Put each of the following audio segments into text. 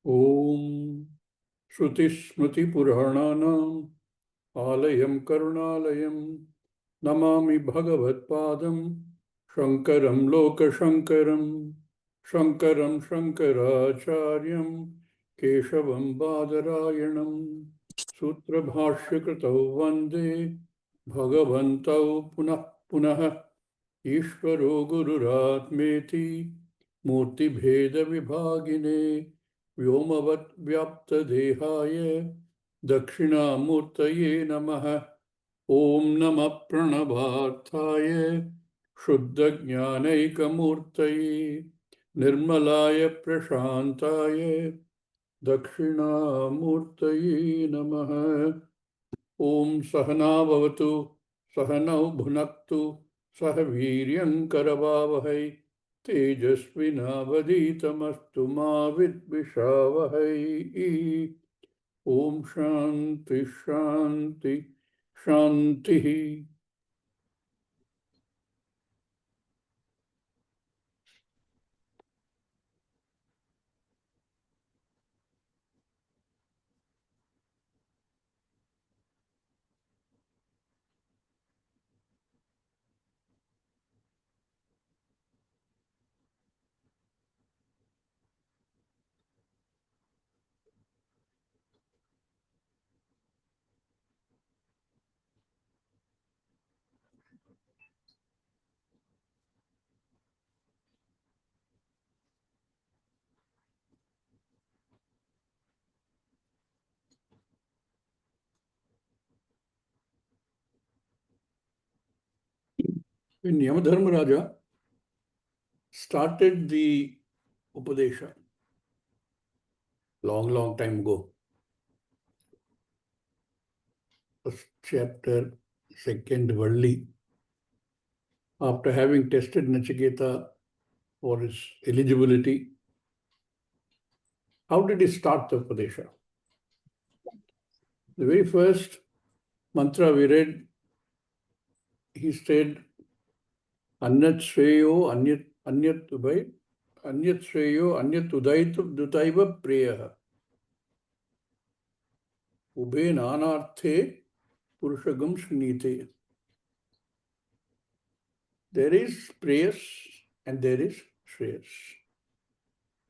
Om Shruti Smriti Purahananam Alayam Karunalayam Namami Bhagavat Padam Shankaram Loka Shankaram Shankaram Shankaracharyam Keshavam Badarayanam Sutra Bhashyakritau Vande Bhagavantau Punah Punah Ishvaro Gururatmeti Murti Bheda Vibhagine Vyomavat Vyapta Dehaya Dakshinamurtaye Namaha Om Namah Pranabharthaya Shuddha Jnanaikamurtaye Nirmalaya Prashantaya Dakshinamurtaye Namaha Om Sahana Bhavatu Sahanau Bhunaktu Sahaviryam Karavavahai Tejasvinavaditamastu ma vidvishavahai. Om Shanti Shanti Shanti. When Yamadharmaraja started the Upadesha, long time ago, first chapter, second Valli, after having tested Nachiketa for his eligibility, how did he start the Upadesha? The very first mantra we read, he said, Anyat Shreyo, Anyat Ubay, Anyat Shreyo, Anyat Dutaiva Priyaha. Ube Nanarthe Purushagam Shnite. There is prayers and there is shreyas.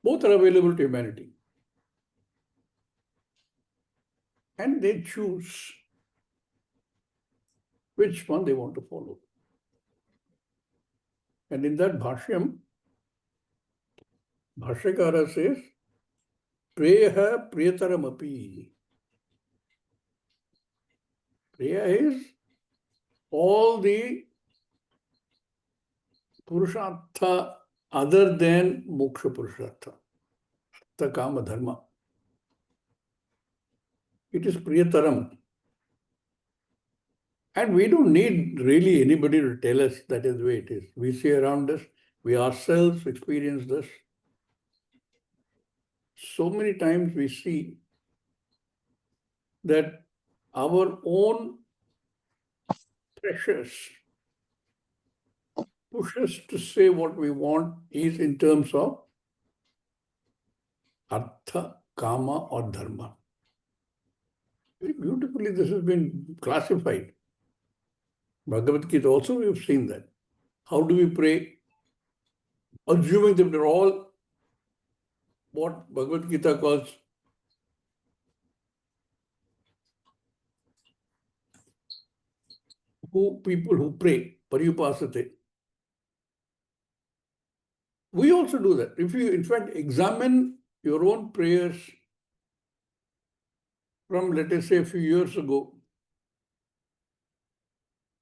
Both are available to humanity. And they choose which one they want to follow. And in that Bashyam, Bhashyakara says, Preyaha Priyataramapi. Preya is all the Purushartha other than Moksha Purushartha, Artha Kama Dharma. It is Priyataram. And we don't need really anybody to tell us that is the way it is. We see around us, we ourselves experience this. So many times we see that our own pressures push us to say what we want is in terms of Artha, Kama or Dharma. Very beautifully this has been classified. Bhagavad Gita also we have seen that. How do we pray? Assuming that they're all what Bhagavad Gita calls people who pray, pariyupasate. We also do that. If you, in fact, examine your own prayers from, let us say, a few years ago,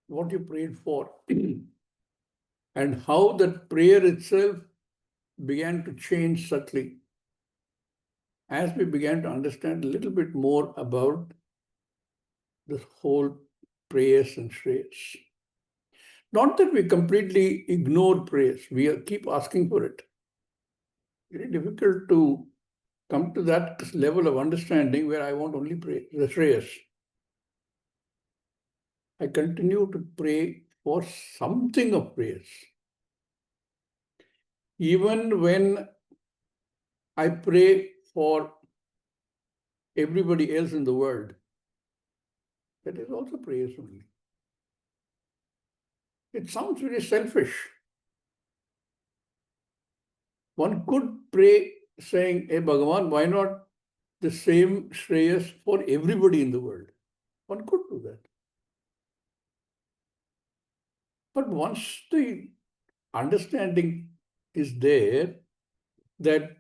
what you prayed for, and how that prayer itself began to change subtly as we began to understand a little bit more about this whole prayers and shreyas. Not that we completely ignore prayers, we keep asking for it. Very difficult to come to that level of understanding where I want only pray, the shreyas. I continue to pray for something of prayers. Even when I pray for everybody else in the world. That is also prayers only. It sounds very selfish. One could pray saying, hey Bhagavan, why not the same Shreyas for everybody in the world? One could do that. But once the understanding is there that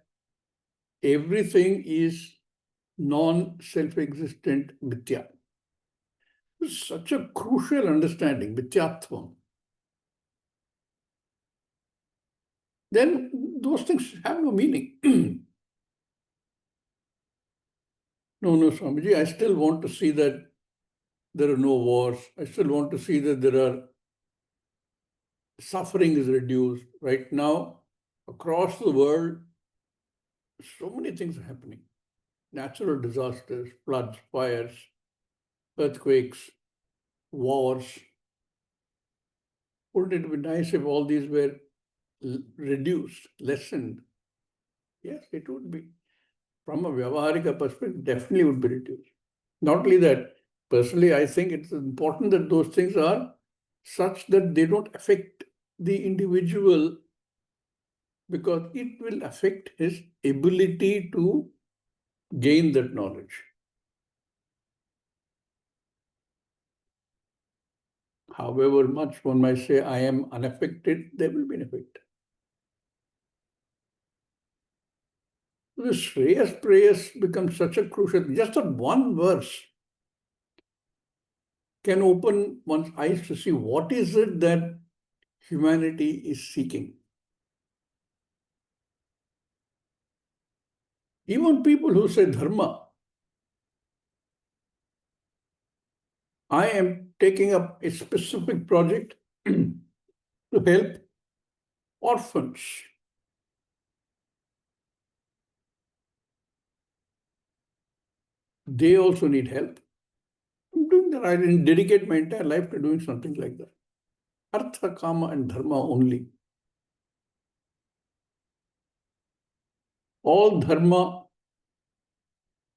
everything is non-self-existent mithya, it's such a crucial understanding, mithyatvam, then those things have no meaning. No, Swamiji, I still want to see that there are no wars. I still want to see that there are suffering is reduced. Right now, across the world, so many things are happening. Natural disasters, floods, fires, earthquakes, wars. Wouldn't it be nice if all these were reduced, lessened? Yes, it would be. From a Vyavaharika perspective, definitely would be reduced. Not only that, personally, I think it's important that those things are such that they don't affect the individual, because it will affect his ability to gain that knowledge. However much one might say, I am unaffected, there will be an effect. The Shreyas prayers become such a crucial, just that one verse can open one's eyes to see what is it that humanity is seeking. Even people who say dharma, I am taking up a specific project to help orphans. They also need help. I'm doing that. I didn't dedicate my entire life to doing something like that. Artha, Kama, and Dharma only. All Dharma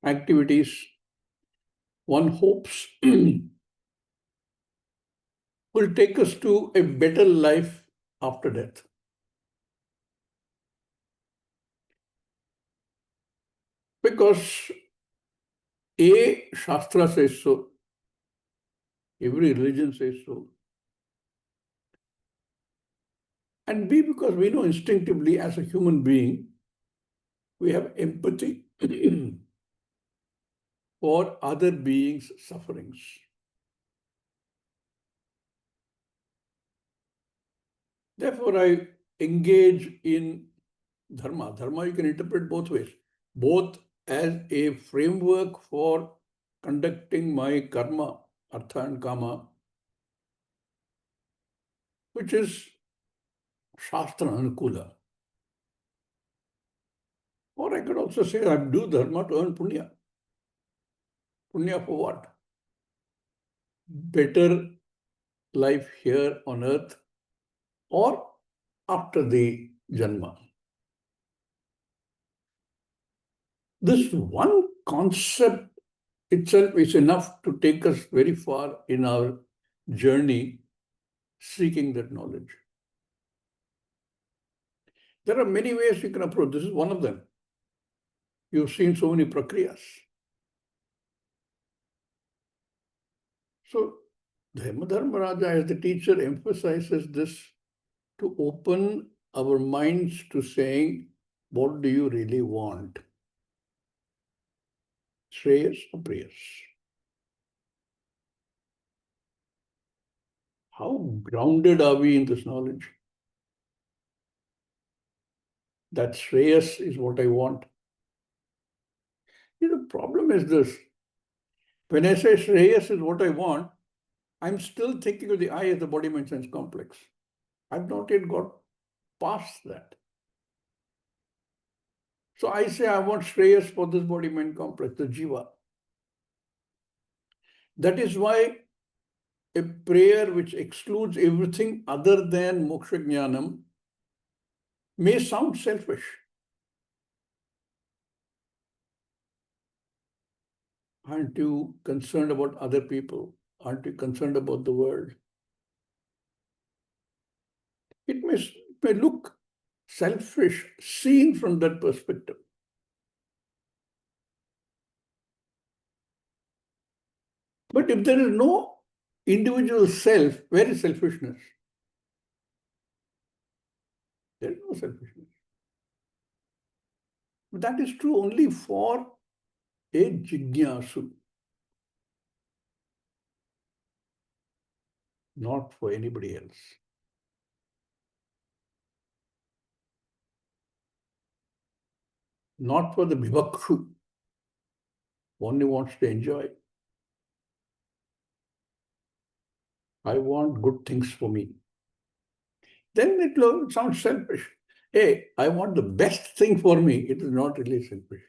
activities, one hopes, will take us to a better life after death. Because A, Shastra says so, every religion says so. And B, because we know instinctively as a human being, we have empathy for other beings' sufferings. Therefore, I engage in dharma. Dharma you can interpret both ways, both as a framework for conducting my karma, artha and kama, which is shastra anukula. Or I could also say I do dharma to earn punya. Punya for what? Better life here on earth or after the janma. This one concept itself is enough to take us very far in our journey seeking that knowledge. There are many ways you can approach. This is one of them. You've seen so many prakriyas. So, Dharmaraja as the teacher emphasizes this to open our minds to saying, what do you really want? Shreyas or prayers? How grounded are we in this knowledge? That Shreyas is what I want. The problem is this. When I say Shreyas is what I want, I'm still thinking of the I as the body mind sense complex. I've not yet got past that. So I say I want Shreyas for this body mind complex, the Jiva. That is why a prayer which excludes everything other than moksha jnanam may sound selfish. Aren't you concerned about other people? Aren't you concerned about the world? It may look selfish seen from that perspective. But if there is no individual self, where is selfishness? There is no selfishness. But that is true only for a jignasu, not for anybody else. Not for the bhivakshu, who only wants to enjoy. I want good things for me. Then it sounds selfish. Hey, I want the best thing for me. It is not really selfish.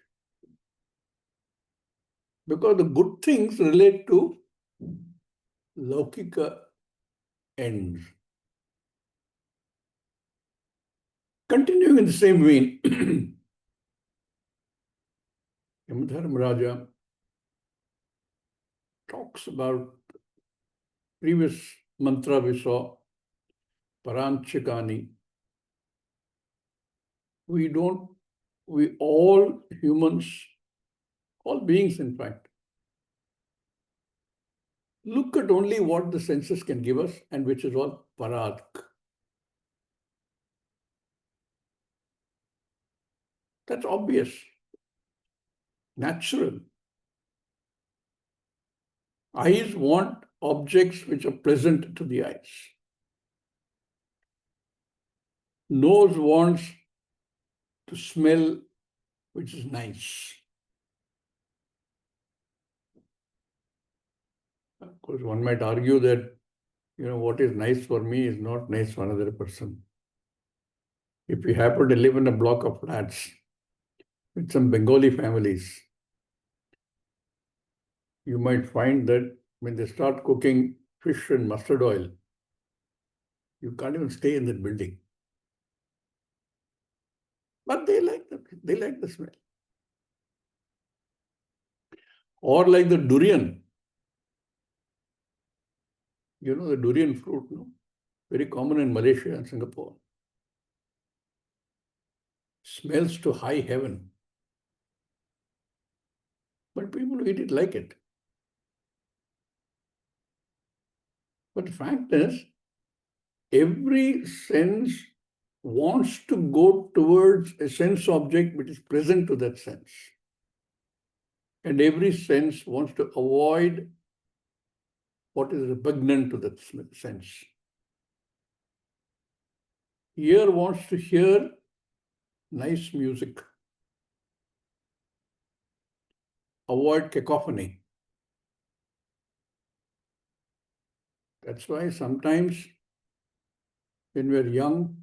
Because the good things relate to laukika ends. Continuing in the same vein, Raja talks about previous mantra we saw, Paranchikani. We all humans, all beings in fact, look at only what the senses can give us, and which is all parak. That's obvious, natural. Eyes want objects which are pleasant to the eyes. Nose wants to smell which is nice. Of course, one might argue that, what is nice for me is not nice for another person. If you happen to live in a block of flats with some Bengali families, you might find that when they start cooking fish and mustard oil, you can't even stay in that building. But they like the smell. Or like the durian. The durian fruit, no? Very common in Malaysia and Singapore. Smells to high heaven. But people who eat it like it. But the fact is, every sense wants to go towards a sense object which is present to that sense. And every sense wants to avoid what is repugnant to that sense. Ear wants to hear nice music. Avoid cacophony. That's why sometimes when we're young,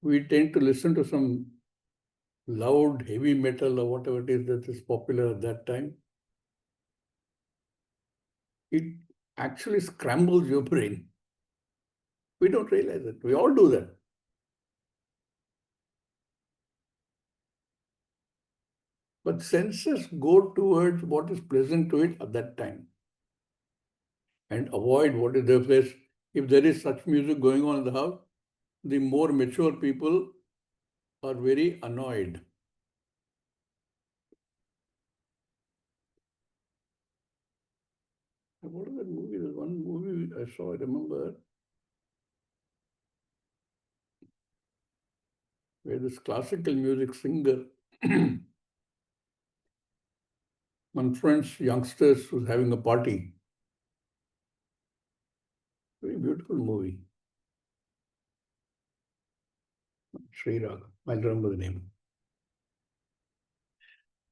we tend to listen to some loud, heavy metal or whatever it is that is popular at that time. It actually scrambles your brain. We don't realize it. We all do that. But senses go towards what is pleasant to it at that time and avoid what is there. If there is such music going on in the house, the more mature people are very annoyed. What is that movie? There's one movie I saw, I remember, where this classical music singer confronts youngsters who's having a party. Very beautiful movie. Sri Raga. I'll remember the name.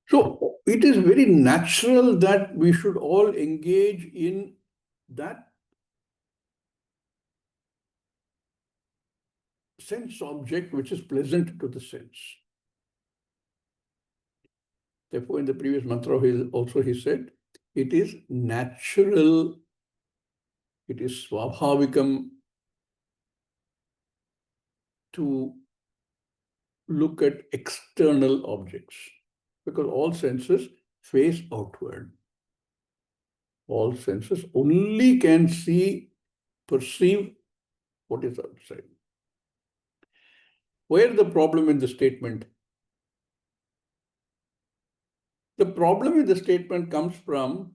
So it is very natural that we should all engage in that sense object which is pleasant to the sense. Therefore, in the previous mantra, he said, it is natural, it is swabhavikam to look at external objects, because all senses face outward. All senses only can see, perceive what is outside. Where is the problem in the statement? The problem in the statement comes from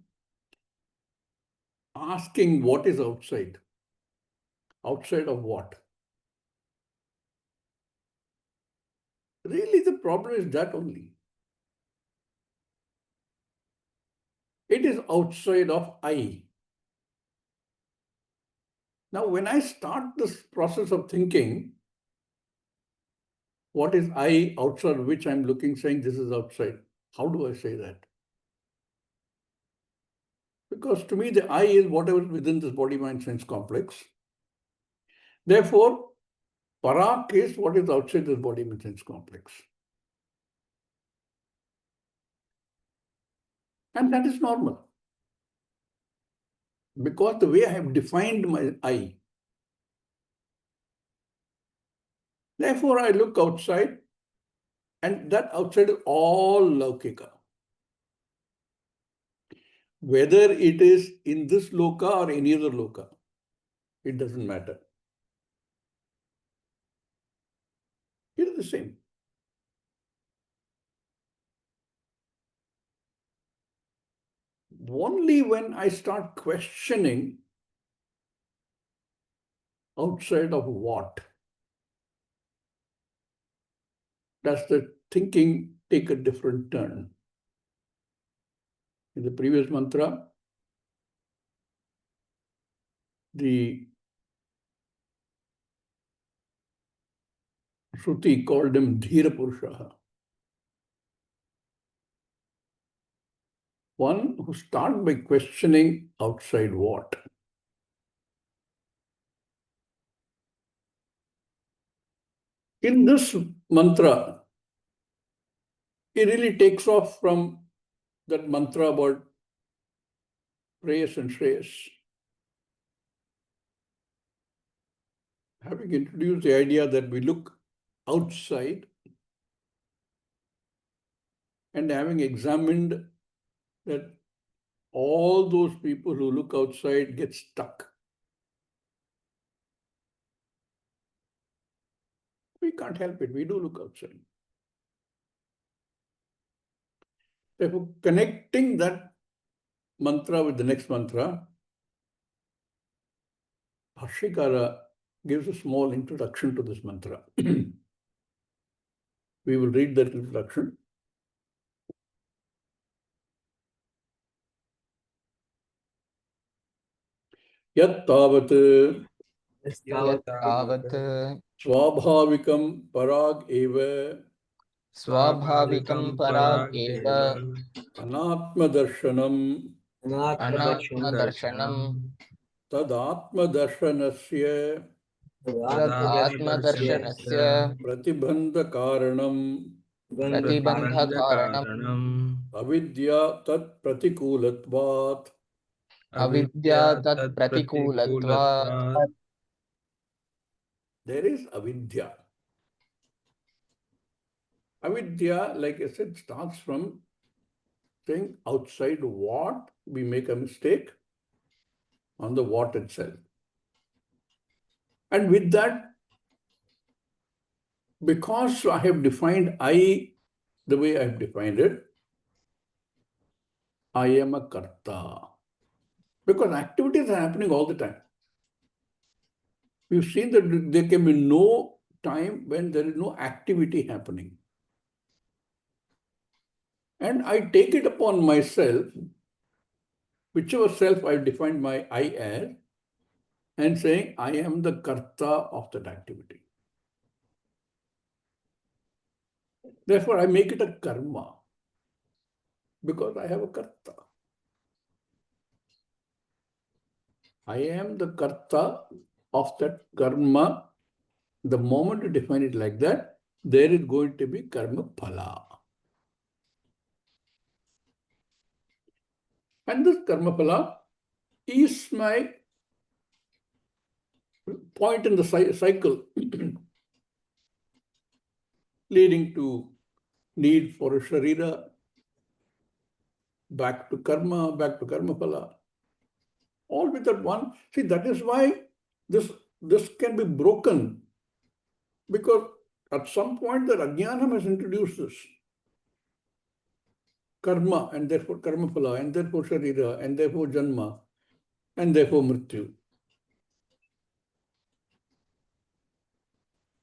asking what is outside. Outside of what? Really, the problem is that only. It is outside of I. Now, when I start this process of thinking, what is I outside which I'm looking, saying this is outside? How do I say that? Because to me, the I is whatever is within this body, mind, sense complex. Therefore, Parak is what is outside this body, mind, sense complex. And that is normal. Because the way I have defined my I. Therefore, I look outside, and that outside is all Laukika. Whether it is in this loka or any other loka, it doesn't matter. It is the same. Only when I start questioning outside of what does the thinking take a different turn. In the previous mantra, the Shruti called him Dhira Purusha. One who starts by questioning outside what. In this mantra, it really takes off from that mantra about Prayas and Shreyas. Having introduced the idea that we look outside and having examined that all those people who look outside get stuck. We can't help it. We do look outside. Therefore, connecting that mantra with the next mantra, Bhashyakara gives a small introduction to this mantra. We will read that introduction. Yat tavat swabhavikam parag eva स्वाभाविकं पराग एव anatma darshanam अनात्मदर्शनम् tadatma darshanasya तदात्मदर्शनस्य pratibandha प्रतिबन्धकारणम् avidya tat pratikulatvat. अविद्या तत् प्रतिकूलत्वात्. There is avidya. Avidya, like I said, starts from saying outside what, we make a mistake on the what itself. And with that, because I have defined I the way I have defined it, I am a karta. Because activities are happening all the time. We've seen that there can be no time when there is no activity happening. And I take it upon myself, whichever self I've defined my I as, and saying I am the karta of that activity. Therefore, I make it a karma because I have a karta. I am the karta of that karma. The moment you define it like that, there is going to be karma phala. And this karma phala is my point in the cycle leading to need for a sharira, back to karma phala. All with that one. See, that is why this can be broken, because at some point the Ajnanam has introduced this. Karma, and therefore karma phala, and therefore sharira, and therefore janma, and therefore mrityu.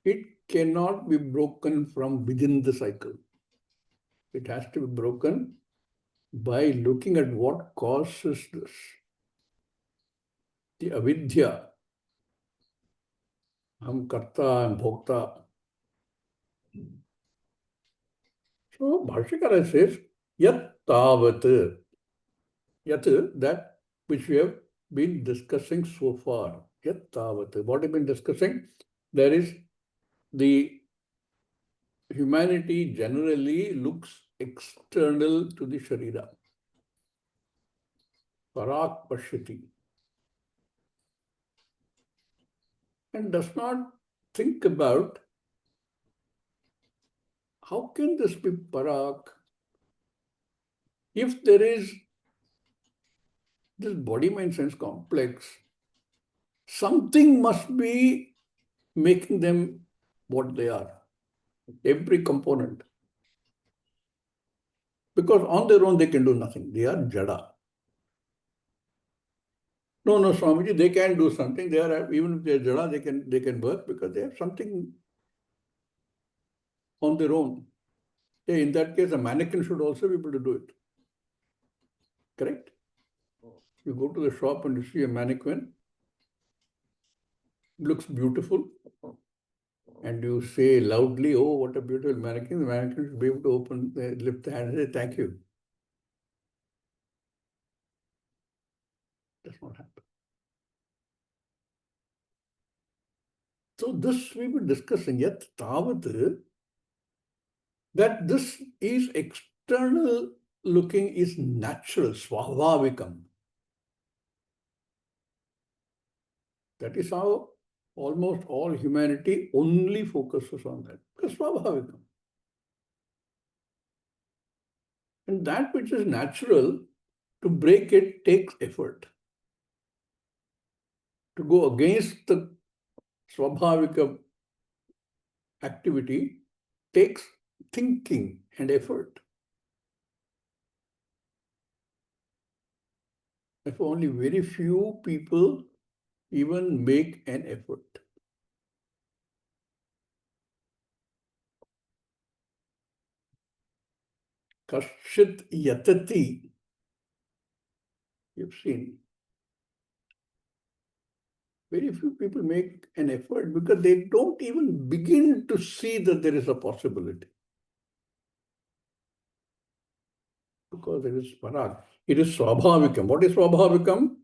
It cannot be broken from within the cycle. It has to be broken by looking at what causes this. The avidya, ham karta and bhokta. So Bhashyakara says, yat tavat, yat, that which we have been discussing so far. Yat tavat. What have we been discussing? There is the humanity generally looks external to the Sharira. Parak Pashyati. And does not think about how can this be Parak if there is this body-mind sense complex. Something must be making them what they are. Every component. Because on their own they can do nothing. They are jada. No, Swamiji, they can do something. They are, even if they are jada, they can work because they have something on their own. Yeah, in that case, a mannequin should also be able to do it. Correct? You go to the shop and you see a mannequin, looks beautiful, and you say loudly, oh, what a beautiful mannequin. The mannequin should be able to lift the hand and say, thank you. Does not happen. So this we were discussing, yet tavat, that this is external looking is natural, swabhavikam. That is how almost all humanity only focuses on that, because swabhavikam. And that which is natural, to break it takes effort. To go against the swabhavika activity takes thinking and effort. If only very few people even make an effort. Kashit yatati, you've seen. Very few people make an effort because they don't even begin to see that there is a possibility. Because it is parak. It is swabhavikam. What is swabhavikam?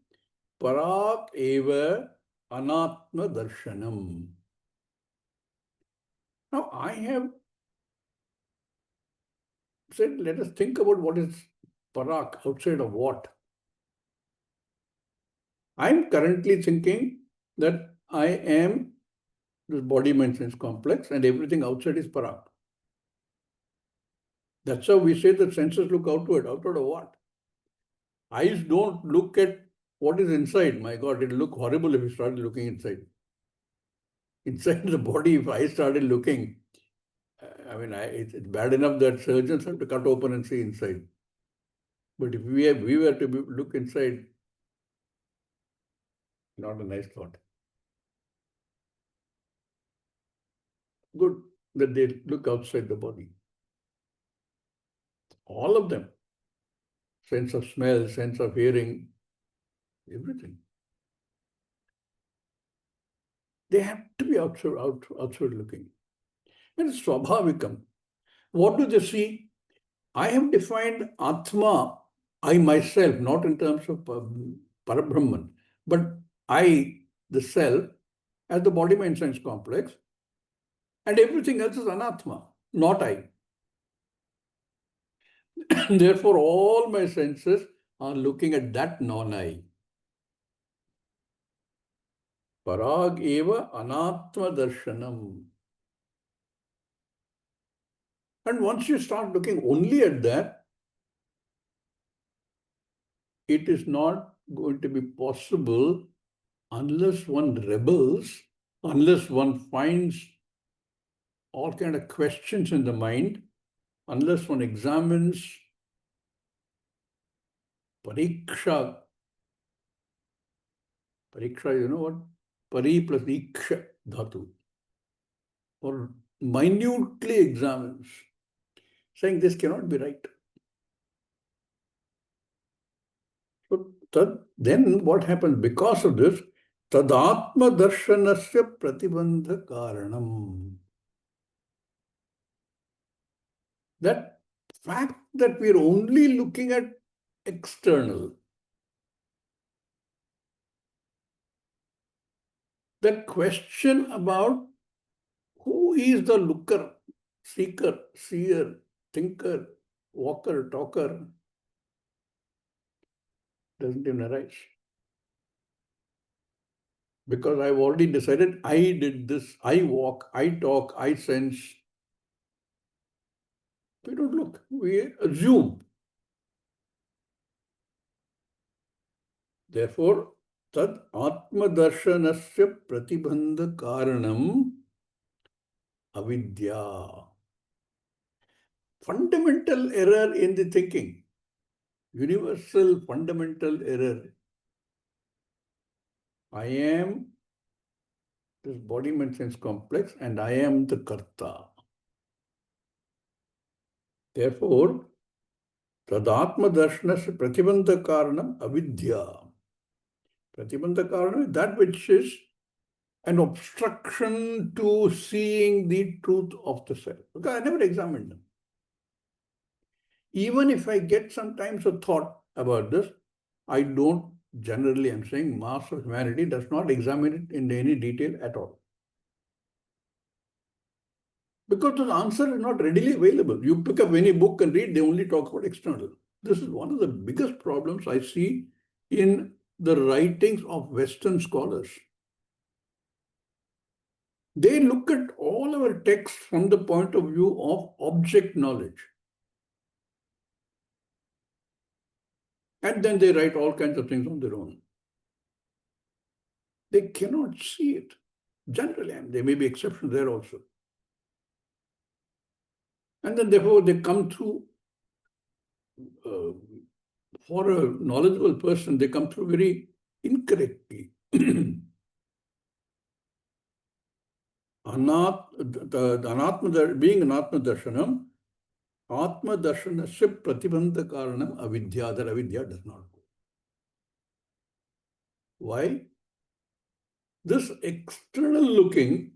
Parak eva anatma darshanam. Now I have said, let us think about what is parak outside of what. I'm currently thinking that I am this body mind sense complex and everything outside is parak. That's how we say that senses look outward. Outward of what? Eyes don't look at what is inside. My God, it'll look horrible if you started looking inside. Inside the body, if I started looking, I mean, it's bad enough that surgeons have to cut open and see inside. But if we were to look inside, not a nice thought. Good that they look outside the body. All of them. Sense of smell, sense of hearing, everything. They have to be outside looking. And it's swabhavikam. What do they see? I have defined Atma, I myself, not in terms of Parabrahman, but I, the self, as the body-mind sense complex, and everything else is Anatma, not I. Therefore, all my senses are looking at that non-I. Parag eva anatma darshanam. And once you start looking only at that, it is not going to be possible unless one rebels, unless one finds all kind of questions in the mind, unless one examines pariksha. Pariksha, you know what? Pari plus iksha dhatu. Or minutely examines, saying this cannot be right. So then what happens because of this? Tadatma darshanasya pratibandha karanam. That fact that we are only looking at external, that question about who is the looker, seeker, seer, thinker, walker, talker, doesn't even arise. Because I've already decided I did this, I walk, I talk, I sense. We don't look, we assume. Therefore, tad atmadarshanasya pratibandha karanam avidya. Fundamental error in the thinking. Universal fundamental error. I am this body mind sense complex and I am the karta. Therefore, tadatma darshanasya pratibandha karanam avidya. Pratibandha karanam is that which is an obstruction to seeing the truth of the self. Because I never examined them. Even if I get sometimes a thought about this, I don't generally, I'm saying mass of humanity does not examine it in any detail at all. Because the answer is not readily available. You pick up any book and read, they only talk about external. This is one of the biggest problems I see in the writings of Western scholars. They look at all our texts from the point of view of object knowledge. And then they write all kinds of things on their own. They cannot see it. Generally, and there may be exceptions there also. And then therefore they come through, for a knowledgeable person, they come through very incorrectly. The being an Atma Darshanam, Atma Darshanasya Pratibandha Karanam Avidya, that Avidya does not go. Why? This external looking,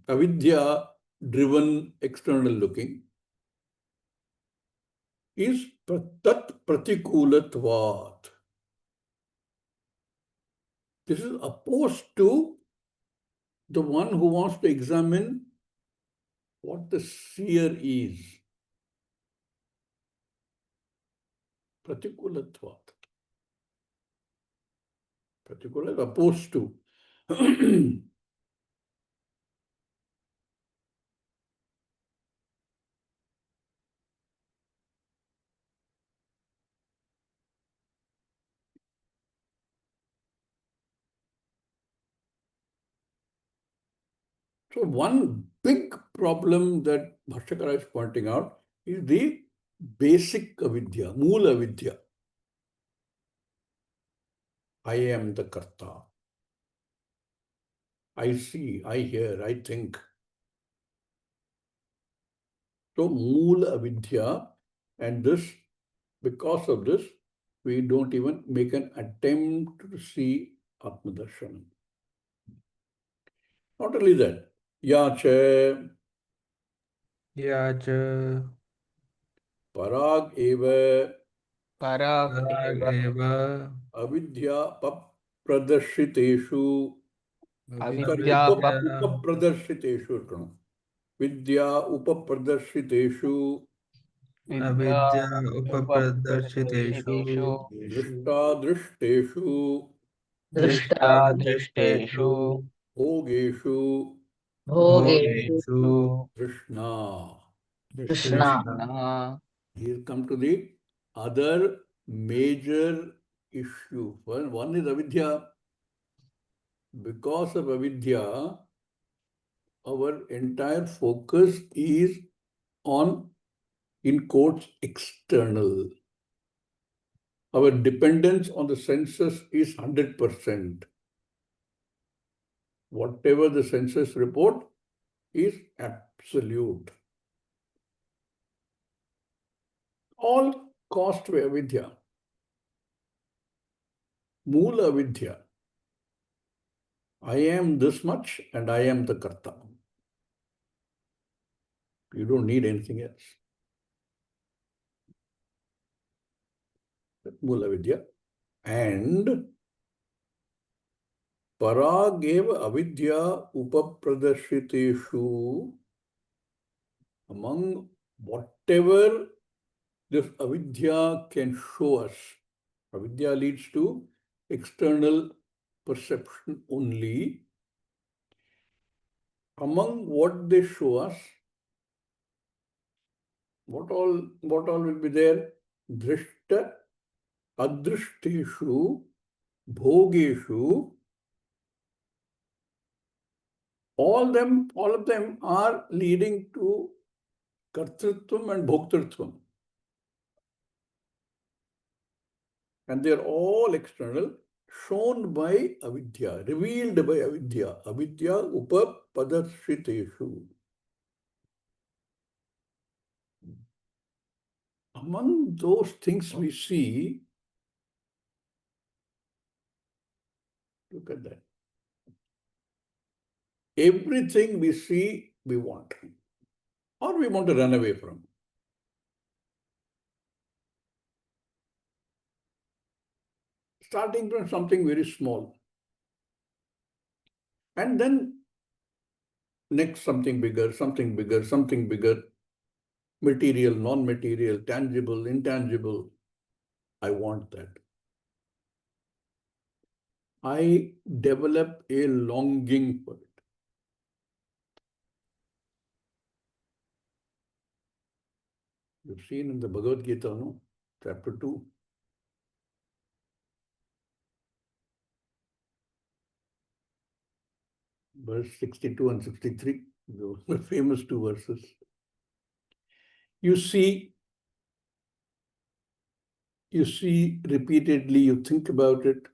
avidya driven external looking, is tat pratikulatvat. This is opposed to the one who wants to examine what the seer is. Pratikulatvat. Pratikula is opposed to. So one big problem that Bhashyakara is pointing out is the basic avidya, mool avidya. I am the karta. I see, I hear, I think. So moola avidya, and this, because of this, we don't even make an attempt to see Atmadarshanam. Not only that, yacha Yacha parag eva parag eva avidya papradarshiteshu. Sorry, avidya upapradarshiteshu. Vidya upapradarshiteshu avidya vidya upapradarshiteshu upaprashiteshu दृष्टादृष्टेषु drishta दृष्टादृष्टेषु drishteshu भोगेषु भोगेषु bhogeshu तृष्णा. तृष्णा. trishna. Here come to the other major issue. One is avidya. Because of avidya, our entire focus is on, in quotes, external. Our dependence on the senses is 100%. Whatever the senses report is absolute. All caused by avidya. Moola avidya. I am this much and I am the karta. You don't need anything else. Moola avidya. And parageva avidya upapradarshiteshu, among whatever this avidya can show us. Avidya leads to external perception only. Among what they show us, what all will be there? Drishta, adrishteshu, bhogeshu. All of them are leading to kartrutvam and bhoktrutvam. And they're all external, shown by avidya, revealed by avidya. Avidya upapadarshiteshu. Among those things we see, look at that. Everything we see, we want, or we want to run away from. Starting from something very small. And then next something bigger, something bigger, something bigger. Material, non-material, tangible, intangible. I want that. I develop a longing for it. You've seen in the Bhagavad Gita, no? Chapter 2. Verse 62 and 63. Those are famous two verses. You see repeatedly, you think about it,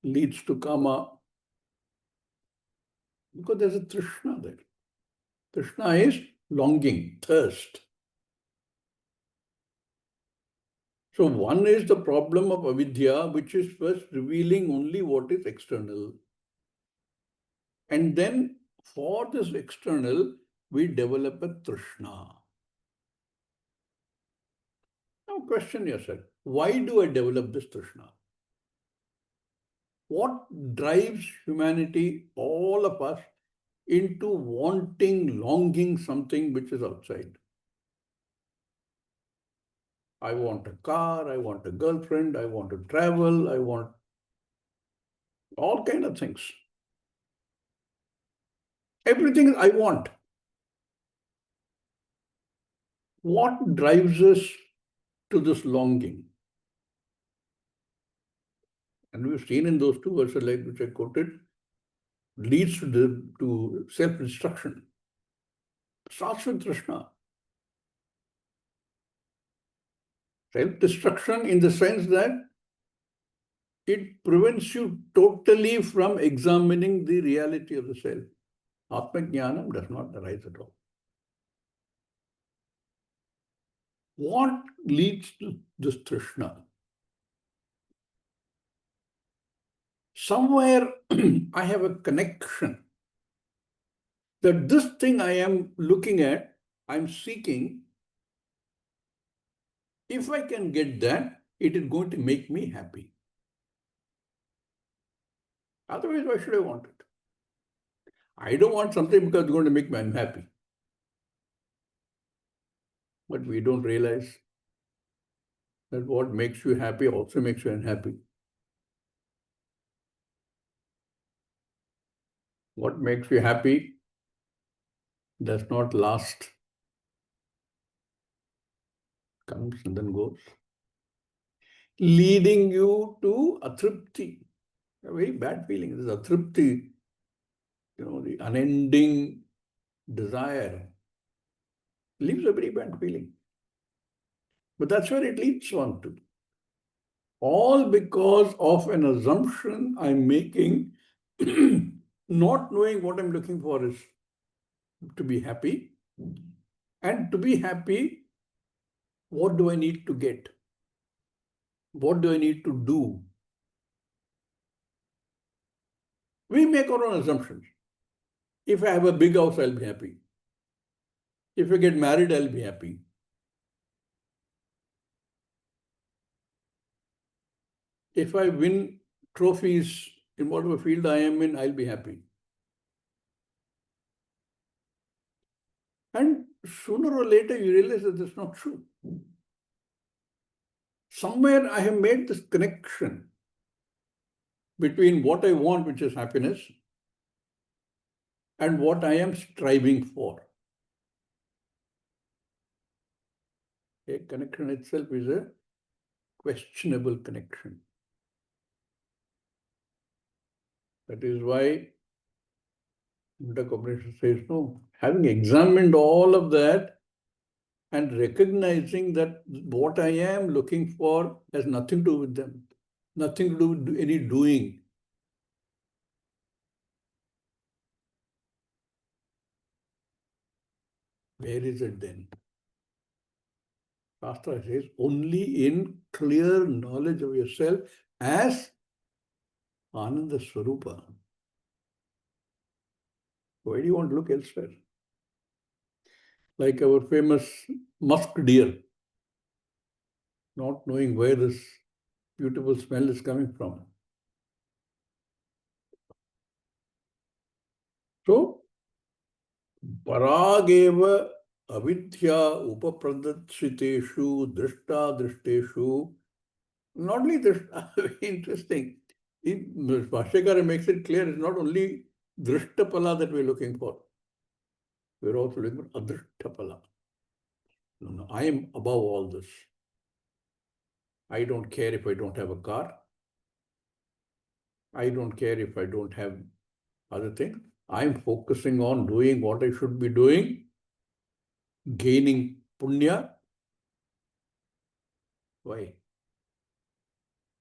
leads to kama, because there's a trishna there. Trishna is longing, thirst. So one is the problem of avidya, which is first revealing only what is external. And then for this external, we develop a trishna. Now question yourself, why do I develop this trishna? What drives humanity, all of us, into wanting, longing something which is outside? I want a car, I want a girlfriend, I want to travel, I want all kind of things. Everything I want. What drives us to this longing? And we've seen in those two verses, like which I quoted, leads to self-destruction. Starts with Krishna. Self-destruction in the sense that it prevents you totally from examining the reality of the self. Atma-jnanam does not arise at all. What leads to this Trishna? Somewhere I have a connection that this thing I am looking at, I'm seeking, if I can get that, it is going to make me happy. Otherwise, why should I want it? I don't want something because it's going to make me unhappy. But we don't realize that what makes you happy also makes you unhappy. What makes you happy does not last. Comes and then goes. leading you to atripti, a very bad feeling. This atripti, the unending desire, leaves a very bad feeling. But that's where it leads one to. All because of an assumption I'm making, not knowing what I'm looking for is to be happy. And to be happy, what do I need to get? What do I need to do? We make our own assumptions. If I have a big house, I'll be happy. If I get married, I'll be happy. If I win trophies in whatever field I am in, I'll be happy. And sooner or later, you realize that that's not true. Somewhere I have made this connection between what I want, which is happiness, and what I am striving for. A connection itself is a questionable connection. That is why Kathopanishad says, no, having examined all of that and recognizing that what I am looking for has nothing to do with them, nothing to do with any doing. Where is it then? Shastra says, only in clear knowledge of yourself as Ananda Swarupa. Why do you want to look elsewhere? Like our famous musk deer, not knowing where this beautiful smell is coming from. So, parageva avidya upapradatshiteshu drishta drishteshu. Not only this, very interesting. Bhashyakara makes it clear it's not only drishtapala that we're looking for. We're also looking for adrishtapala. No, I am above all this. I don't care if I don't have a car. I don't care if I don't have other things. I'm focusing on doing what I should be doing, gaining punya. Why?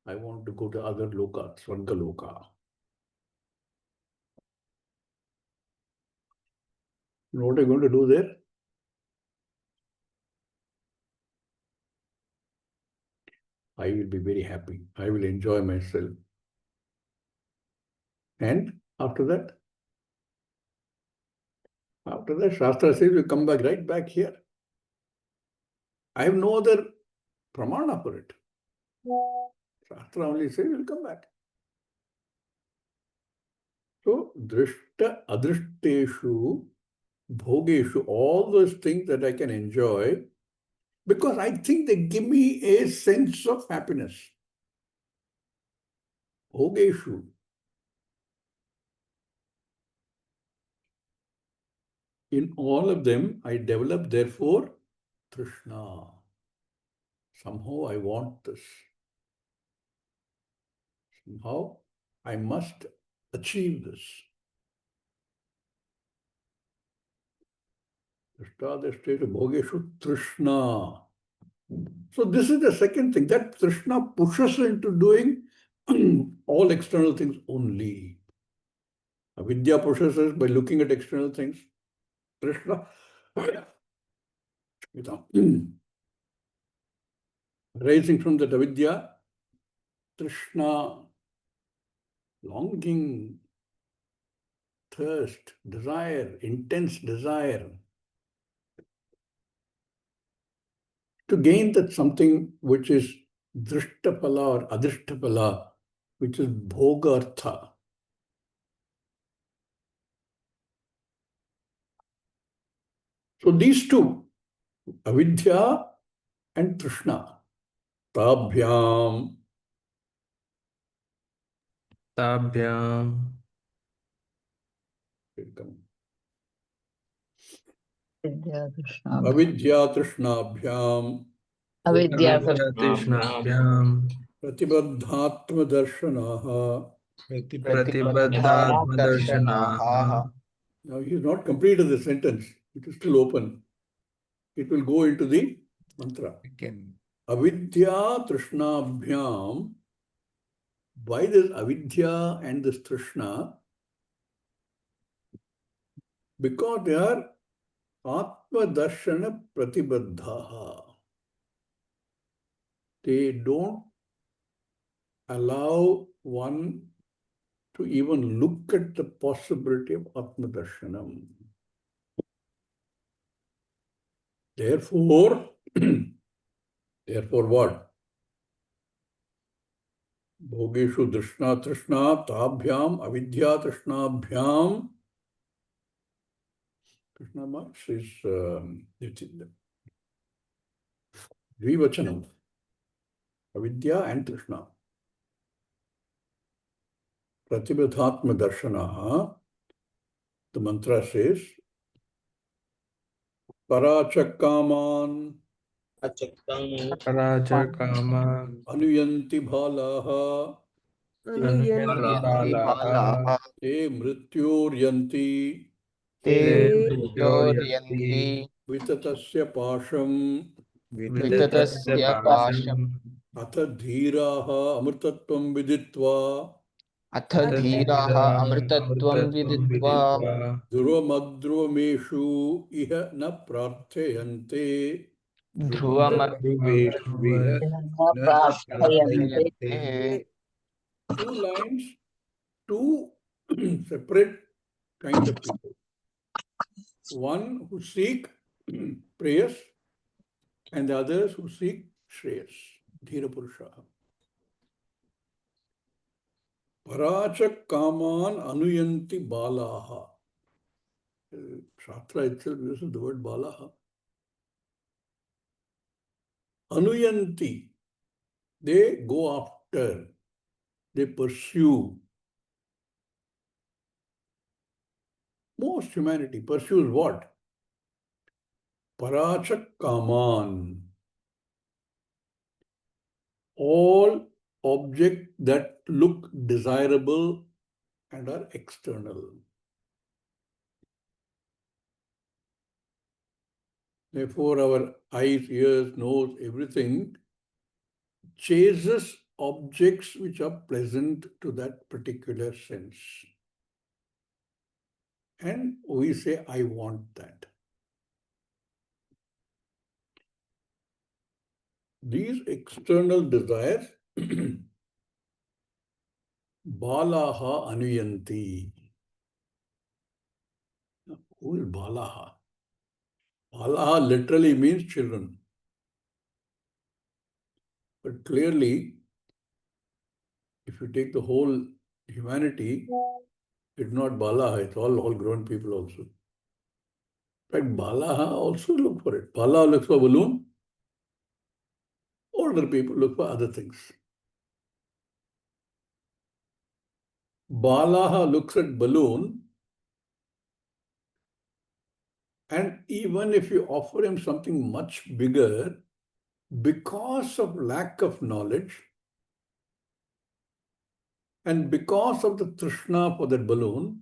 I want to go to other loka, Swarga loka. You know what I'm going to do there? I will be very happy. I will enjoy myself. And after that, Shastra says we come back right back here. I have no other pramana for it. Shastra only says we'll come back. So, drishta adrishteshu bhogeshu, all those things that I can enjoy, because I think they give me a sense of happiness. Bhogeshu. In all of them, I develop, therefore, Trishna. Somehow I want this. Somehow I must achieve this. Drishta bhogeshu Trishna. So this is the second thing, that Trishna pushes into doing all external things only. Avidya pushes us by looking at external things. Trishna, rising from that avidya, Trishna, longing, thirst, desire, intense desire to gain that something which is drishtapala or adrishtapala, which is bhogartha. So these two, avidya and trishna, tabhyam. Tabhyam. Avidya trishnabhyam. Avidya Avidya Krishnabhyam. Krishnabhyam. Pratibaddhatma darshanaha. प्रतिबद्धात्मदर्शनाः Now he has not completed the sentence. It is still open. It will go into the mantra. Again. Avidya trishnabhyam. Why this avidya and this trishna? Because they are atma darshana pratibaddhaha. They don't allow one to even look at the possibility of atma darshanam. Therefore, therefore what? Bhogeshu drishna trishna tabhyam avidya trishnabhyam. Krishna marks is Dvivachanam. Avidya and Trishna. Pratibadhatma darshanaha. The mantra says Parachakaman पराचकामा Anuyanti bhalaha अनुयन्ति बालाः Te mrityoryanti ते मृत्योर्यन्ति Vitatasya pasham विततस्य पाशम् Atha dhiraha amritatvam viditva अथ धीराः अमृतत्वं विदित्वा Dhruvamadhruvameshu iha na prarthayante. ध्रुवमध्रुवेषु विह न प्रार्थयन्ते प्रार्थयन्ते. Two lines, two separate kind of people. One who seek prayers and the others who seek shreyas, dhira purusha. Parachak kaman anuyanti balaha. Shastra itself uses the word balaha. Anuyanti, they go after, they pursue. Most humanity pursues what? Parachak kaman. All objects that look desirable and are external. Therefore, our eyes, ears, nose, everything chases objects which are pleasant to that particular sense. And we say, I want that. These external desires, balaha anuyanti. Who is balaha? Balaha literally means children. But clearly, if you take the whole humanity, it's not balaha, it's all grown people also. In fact, balaha also look for it. Balaha looks for balloon. Older people look for other things. Balaha looks at balloon, and even if you offer him something much bigger, because of lack of knowledge and because of the trishna for that balloon,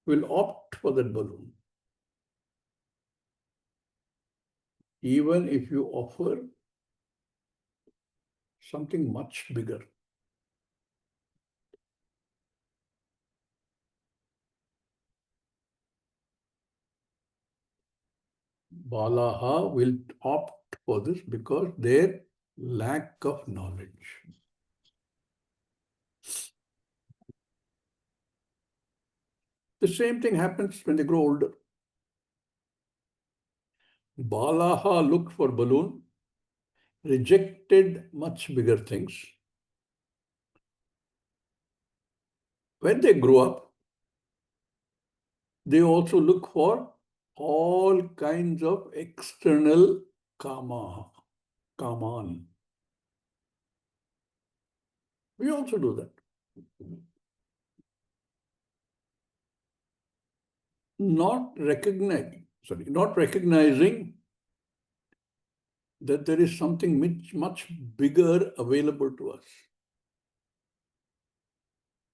will opt for that balloon. Even if you offer something much bigger. Balaha will opt for this because their lack of knowledge. The same thing happens when they grow older. Balaha looked for balloon, rejected much bigger things. When they grow up, they also look for all kinds of external kaman. We also do that. Not recognizing that there is something much bigger available to us.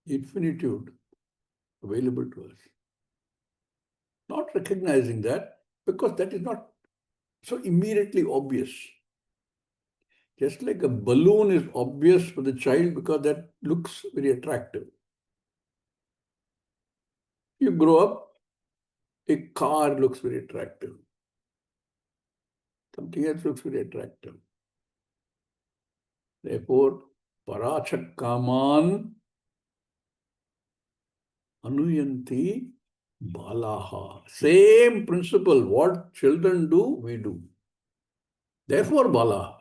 Infinitude available to us. Not recognizing that, because that is not so immediately obvious. Just like a balloon is obvious for the child because that looks very attractive. You grow up, a car looks very attractive. Something else looks very attractive. Therefore, parachak kaman anuyanti balaha. Same principle. What children do, we do. Therefore, balaha.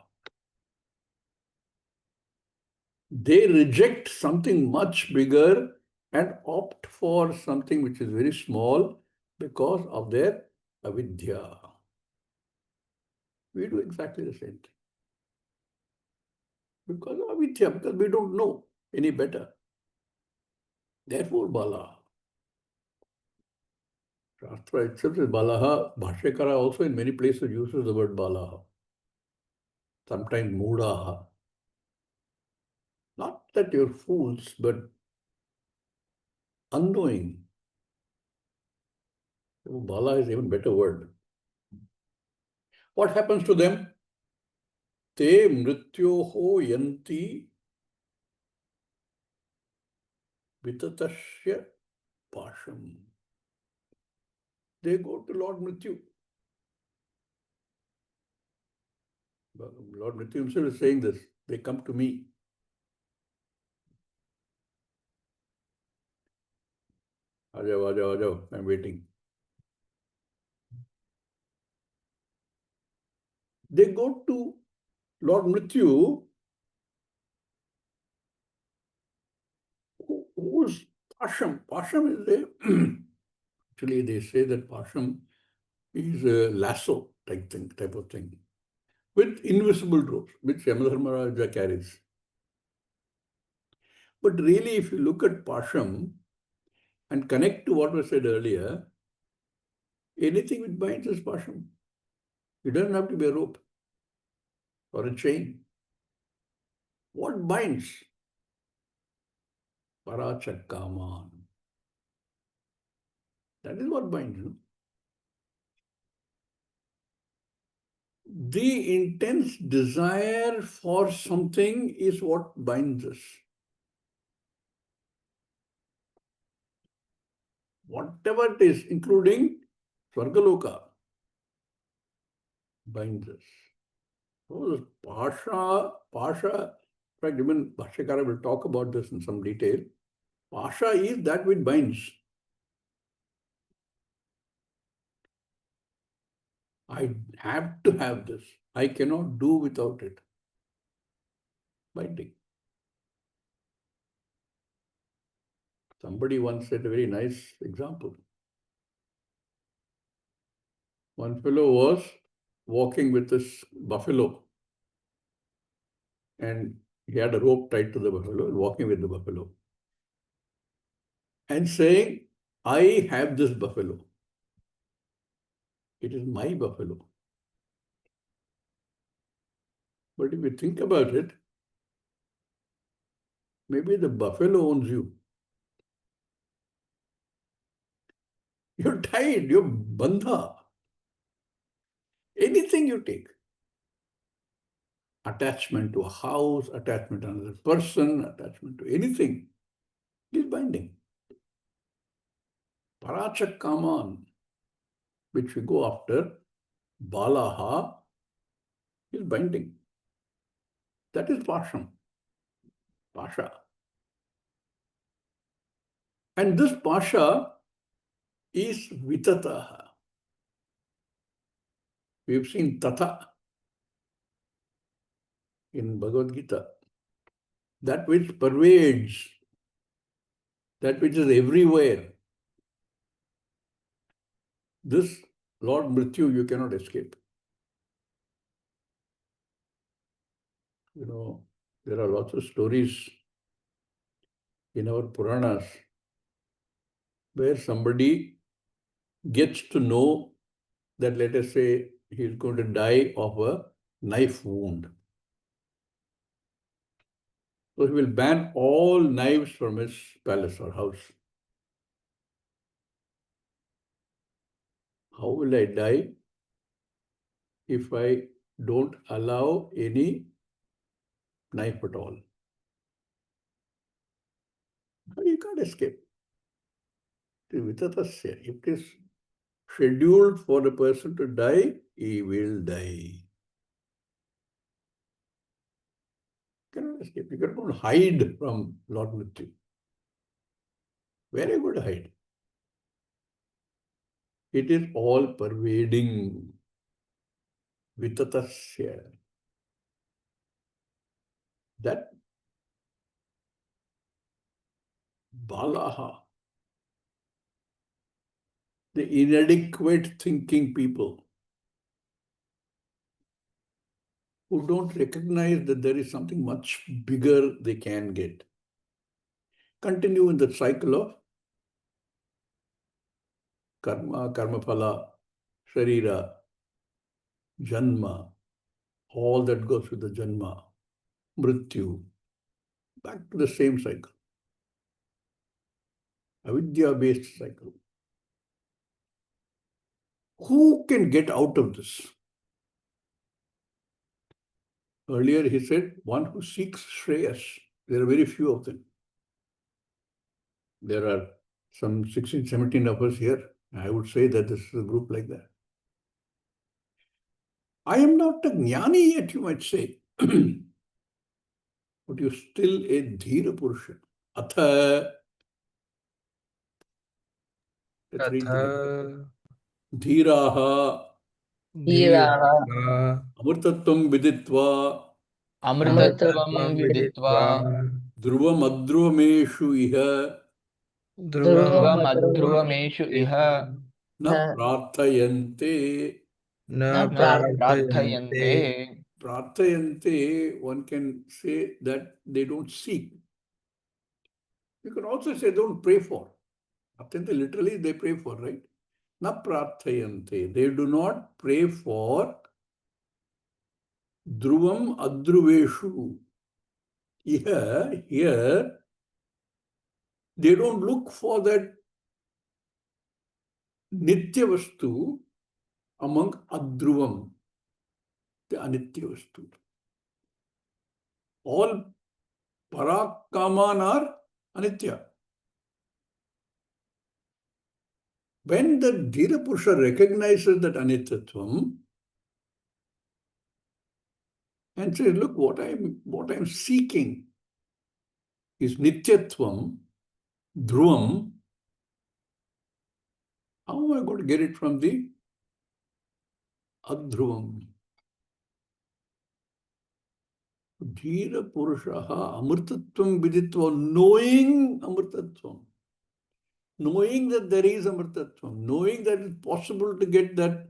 They reject something much bigger and opt for something which is very small because of their avidya. We do exactly the same thing. Because of avidya, because we don't know any better. Therefore, balaha. Shastra itself is balaha. Bhashyakara also in many places uses the word balaha. Sometimes mudaha. Not that you're fools, but unknowing. Bala is even better word. What happens to them? Te mrityoho yanti vitatasya pasham. They go to Lord Mrityu. Lord Mrityu himself is saying this. They come to me. Ajao, I'm waiting. They go to Lord Mrityu, who's Pasham. Pasham is a, actually they say that Pasham is a lasso type of thing, with invisible ropes, which Yamadharmaraja carries. But really, if you look at Pasham and connect to what was said earlier, anything which binds is Pasham. It doesn't have to be a rope or a chain. What binds? Parachakaman. That is what binds you. The intense desire for something is what binds us. Whatever it is, including Swargaloka, binds us. So this Pasha, in fact, even Bhashyakara will talk about this in some detail. Pasha is that which binds. I have to have this. I cannot do without it. Binding. Somebody once said a very nice example. One fellow was walking with this buffalo, and he had a rope tied to the buffalo and walking with the buffalo and saying, I have this buffalo. It is my buffalo. But if you think about it, maybe the buffalo owns you. You're tied, you're bandha. Anything you take. Attachment to a house, attachment to another person, attachment to anything is binding. Parachak Kaman, which we go after, Balaha, is binding. That is Pasham, Pasha. And this Pasha is Vitataha. We've seen Tata in Bhagavad Gita. That which pervades, that which is everywhere. This Lord Mrityu, you cannot escape. You know, there are lots of stories in our Puranas where somebody gets to know that, let us say, he is going to die of a knife wound. So he will ban all knives from his palace or house. How will I die if I don't allow any knife at all? You can't escape. If it is scheduled for the person to die, he will die. You cannot escape. You cannot hide from Lord Mrityu. Very good hide. It is all pervading. Vitatasya. That balaha, the inadequate thinking people who don't recognize that there is something much bigger they can get, continue in the cycle of karma, karmaphala, sharira, janma, all that goes with the janma, mrityu, back to the same cycle, avidya-based cycle. Who can get out of this? Earlier he said, one who seeks shreyas. There are very few of them. There are some 16, 17 of us here. I would say that this is a group like that. I am not a jnani yet, you might say. But you're still a dhira purusha. Atha. Let's read the next. Dhiraha Dhiraha amrtatvam viditva amrtatvam viditva dhruvam adhruvameshu iha dhruvam adhruvameshu iha na prarthayante. na prarthayante. Prarthayante, one can say that they don't seek. You can also say don't pray for. Atyanta literally they pray for, right? Na prarthayante. They do not pray for dhruvam adhruveshu. Here, they don't look for that nitya vastu among adhruvam, the anitya vastu. All parakaman are anitya. When the Dhira Purusha recognizes that anityatvam and says, look, what I'm seeking is nityatvam, dhruvam, how am I going to get it from the adhruvam? Dhira Purushaha amrtatvam viditva, knowing amrtatvam, knowing that there is amrtatvam, knowing that it's possible to get that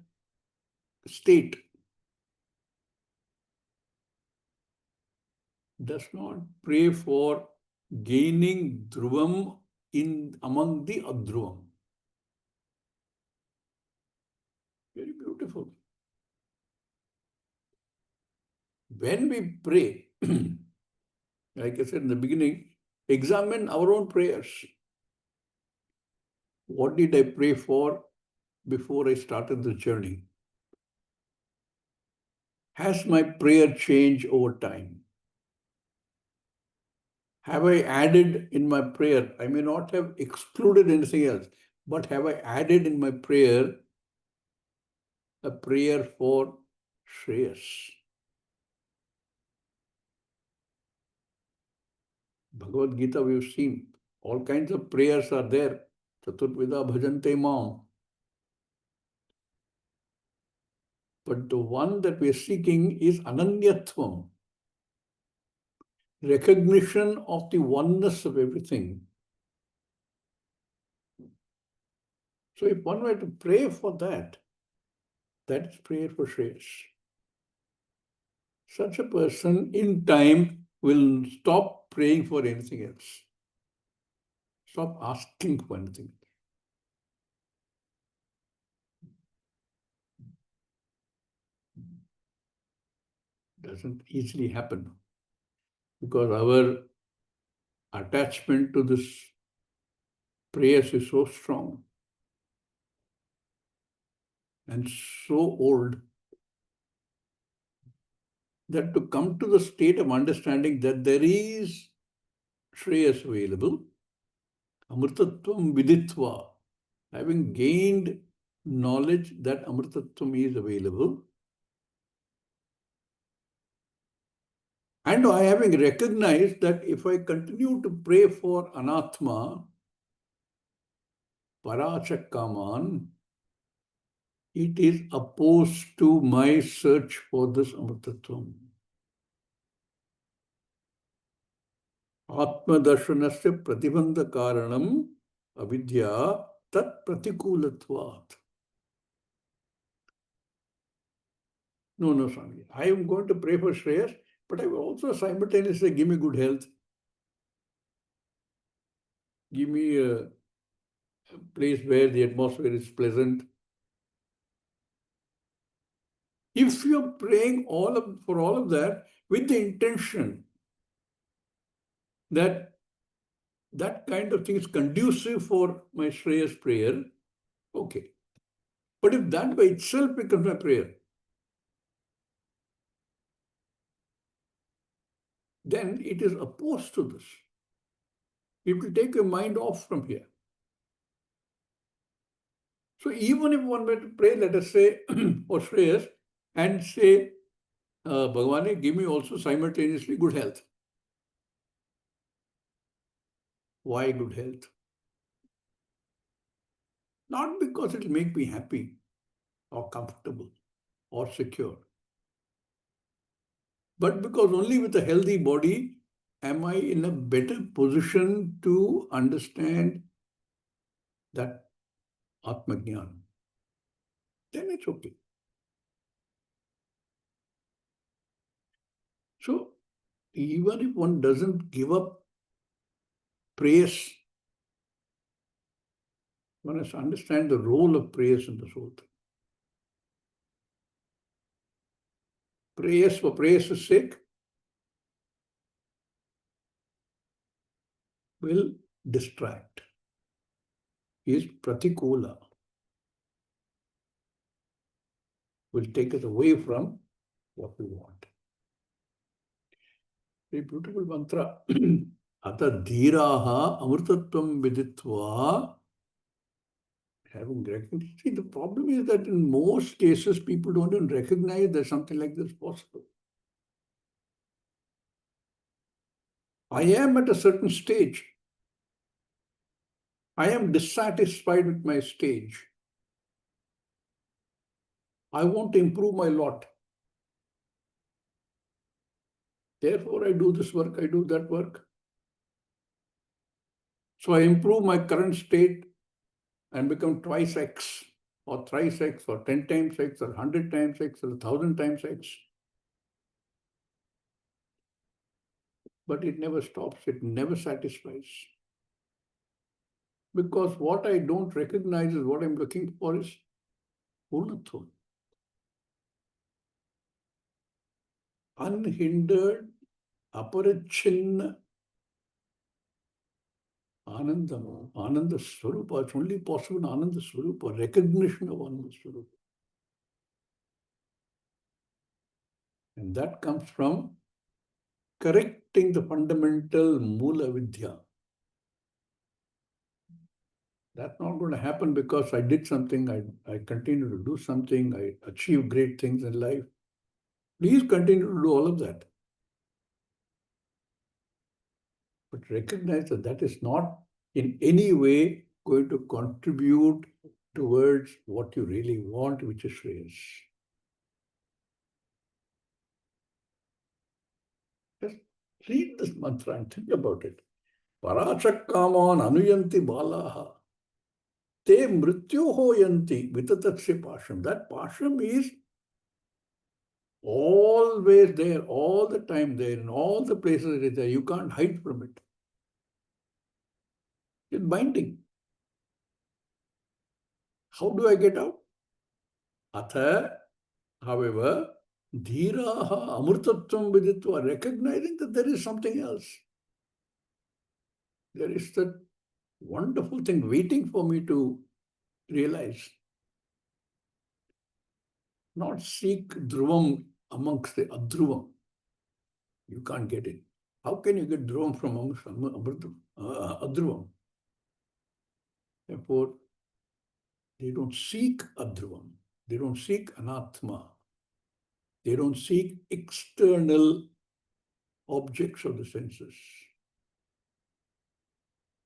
state, does not pray for gaining dhruvam among the adhruvam. Very beautiful. When we pray, like I said in the beginning, examine our own prayers. What did I pray for before I started the journey? Has my prayer changed over time? Have I added in my prayer? I may not have excluded anything else, but have I added in my prayer a prayer for Shreyas? Bhagavad Gita, we've seen all kinds of prayers are there. Chaturveda bhajante mam. But the one that we are seeking is ananyatvam, recognition of the oneness of everything. So if one were to pray for that, that is prayer for Shreyas. Such a person in time will stop praying for anything else. Stop asking for anything. doesn't easily happen because our attachment to this prayers is so strong and so old that to come to the state of understanding that there is Shreyas available, Amrtatvam Viditva, having gained knowledge that Amrtatvam is available, and I having recognized that if I continue to pray for Anatma, Parachakaman, it is opposed to my search for this Amrtatvam. Atmadarshanasya pratibandha karanam avidya tat pratikulatvat. No, Swami. I am going to pray for Shreyas, but I will also simultaneously give me good health. Give me a place where the atmosphere is pleasant. If you are praying for all of that with the intention that that kind of thing is conducive for my Shreyas prayer, okay. But if that by itself becomes my prayer, then it is opposed to this. It will take your mind off from here. So even if one were to pray, let us say, for Shreyas, and say, Bhagavane, give me also simultaneously good health. Why good health? Not because it will make me happy or comfortable or secure, but because only with a healthy body am I in a better position to understand that Atmajnana. Then it's okay. So even if one doesn't give up prayers, one has to understand the role of prayers in the soul. Prayers for prayers' sake will distract, is pratikula, will take us away from what we want. Very beautiful mantra. Ata dhiraha amrtatvam viditva. Having recognized. See, the problem is that in most cases, people don't even recognize that something like this is possible. I am at a certain stage. I am dissatisfied with my stage. I want to improve my lot. Therefore, I do this work, I do that work. So I improve my current state and become twice X, or thrice X, or 10 times X, or 100 times X, or 1,000 times X. But it never stops, it never satisfies. Because what I don't recognize is what I'm looking for is Purnatvam. Unhindered, aparachinna Anandam, Ananda Swarupa. It's only possible in Ananda Swarupa, recognition of Ananda Swarupa. And that comes from correcting the fundamental Mula Vidya. That's not going to happen because I did something, I continue to do something, I achieve great things in life. Please continue to do all of that. But recognize that that is not in any way going to contribute towards what you really want, which is Shreyas. Just read this mantra and think about it. Parachakaman anuyanti balaha. Te mrityoho yanti vitatatsya pasham. That pasham is always there, all the time there, in all the places it is there. You can't hide from it. It's binding. How do I get out? Atha, however, Dhiraha amrtatvam viditva, recognizing that there is something else. There is that wonderful thing waiting for me to realize. Not seek dhruvam amongst the adhruvam. You can't get it. How can you get dhruvam from amongst adhruvam? Therefore, they don't seek adhruvam. They don't seek anatma. They don't seek external objects of the senses.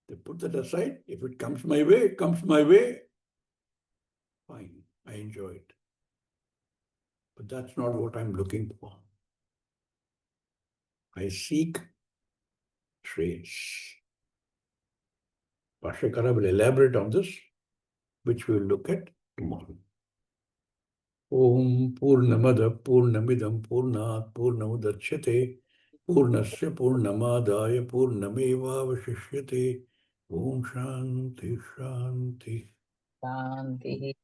They put that aside. If it comes my way, it comes my way. Fine, I enjoy it. But that's not what I'm looking for. I seek trace. Bhashyakara will elaborate on this, which we will look at tomorrow. Om Purnamada Purnamidam Purnat Purnamudachyate Purnasya Purnamadaya Purnameva Vashishyate Om Shanti Shanti. Shanti.